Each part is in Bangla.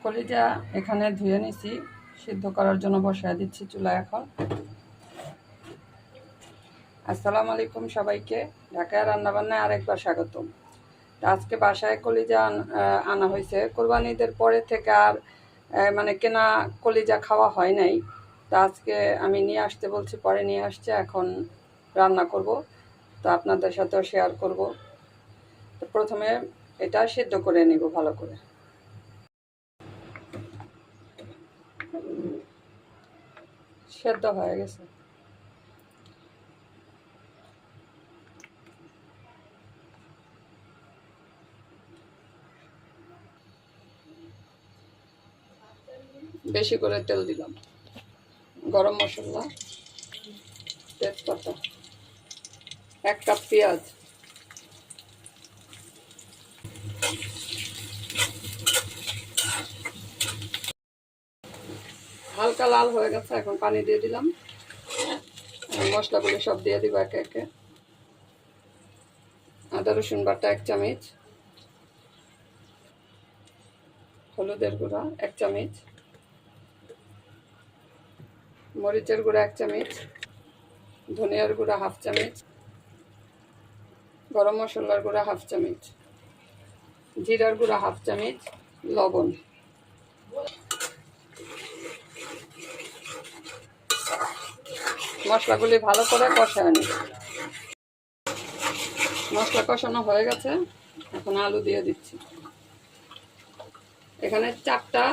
কলিজা এখানে ধুয়ে নিছি, সিদ্ধ করার জন্য বসায় দিচ্ছি চুলা এখন। আসসালামু আলাইকুম সবাইকে, ঢাকায় রান্নাবান্নায় আরেকবার স্বাগতম। আজকে বাসায় কলিজা আনা হয়েছে। কোরবানি ঈদের পরে থেকে আর মানে কেনা কলিজা খাওয়া হয় নাই। তা আজকে আমি নিয়ে আসতে বলছি, পরে নিয়ে আসছে, এখন রান্না করব, তো আপনাদের সাথেও শেয়ার করব। তো প্রথমে এটা সিদ্ধ করে নিব ভালো করে। সেদ্ধ হয়ে গেছে। বেশি করে তেল দিলাম, গরম মশলা, তেজপাতা, 1 কাপ পেঁয়াজ, হালকা লাল হয়ে গেছে, এখন পানি দিয়ে দিলাম। মশলাগুলো সব দিয়ে দিব একে একে। আদা রসুন বাটা 1 চামচ, হলুদের গুঁড়া 1 চামচ, মরিচের গুঁড়া 1 চামচ, ধনিয়ার গুঁড়া 1/2 চামচ, গরম মশলার গুঁড়া 1/2 চামচ, জিরার গুঁড়া 1/2 চামচ, লবণ। মশলাগুলি ভালো করে কষায় নিই। মশলা কষানো হয়ে গেছে, এখন আলু দিয়ে দিচ্ছি। এখানে 4টা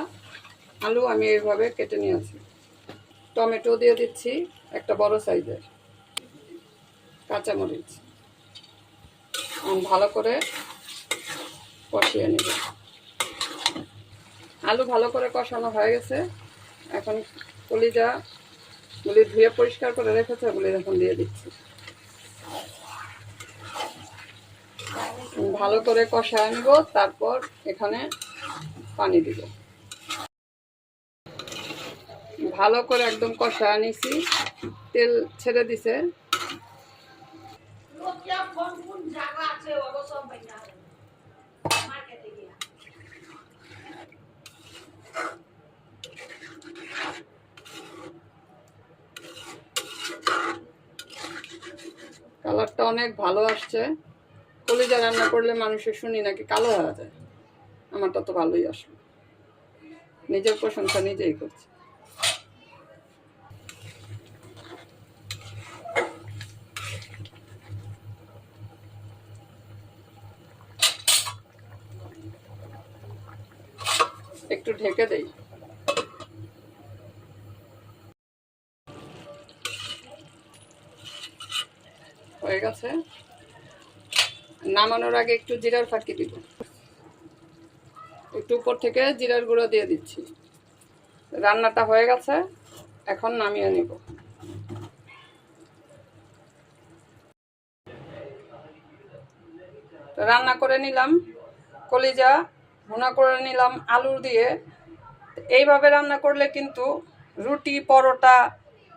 আলু আমি এইভাবে কেটে নিয়েছি। টমেটো দিয়ে দিচ্ছি, একটা বড় সাইজের, কাঁচামরিচ। ভালো করে কষিয়ে নিব। আলু ভালো করে কষানো হয়ে গেছে, এখন কলিজাগুলি ধুয়ে পরিষ্কার করে রেখেছে, ওগুলি এখন দিয়ে দিচ্ছি। ভালো করে কষায় নিব, তারপর এখানে পানি দিব। ভালো করে একদম কষায় নিছি, তেল ছেড়ে দিছে। কালারটা অনেক ভালো আসছে। কলিজা রান্না করলে মানুষের শুনি নাকি কালো হয়ে যায়, আমারটা তো ভালোই আসলো। নিজের প্রশংসা নিজেই করছি। একটু ঢেকে দেই। হয়ে গেছে। নামানোর আগে একটু জিরার ফাঁকি দিব, একটু উপর থেকে জিরার গুঁড়ো দিয়ে দিচ্ছি। রান্নাটা হয়ে গেছে, এখন নামিয়ে নিব। তো রান্না করে নিলাম, কলিজা ভুনা করে নিলাম আলু দিয়ে। এইভাবে রান্না করলে কিন্তু রুটি, পরোটা,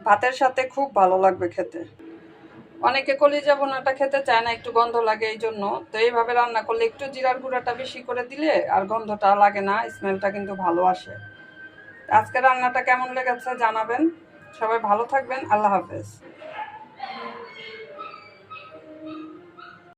ভাতের সাথে খুব ভালো লাগবে খেতে। অনেকে কলিজা ভুনাটা খেতে চায় না, একটু গন্ধ লাগে, এই জন্য। তো এইভাবে রান্না করলে একটু জিরার গুঁড়াটা বেশি করে দিলে আর গন্ধটা লাগে না, স্মেলটা কিন্তু ভালো আসে। আজকে রান্নাটা কেমন লেগেছে জানাবেন। সবাই ভালো থাকবেন। আল্লাহ হাফেজ।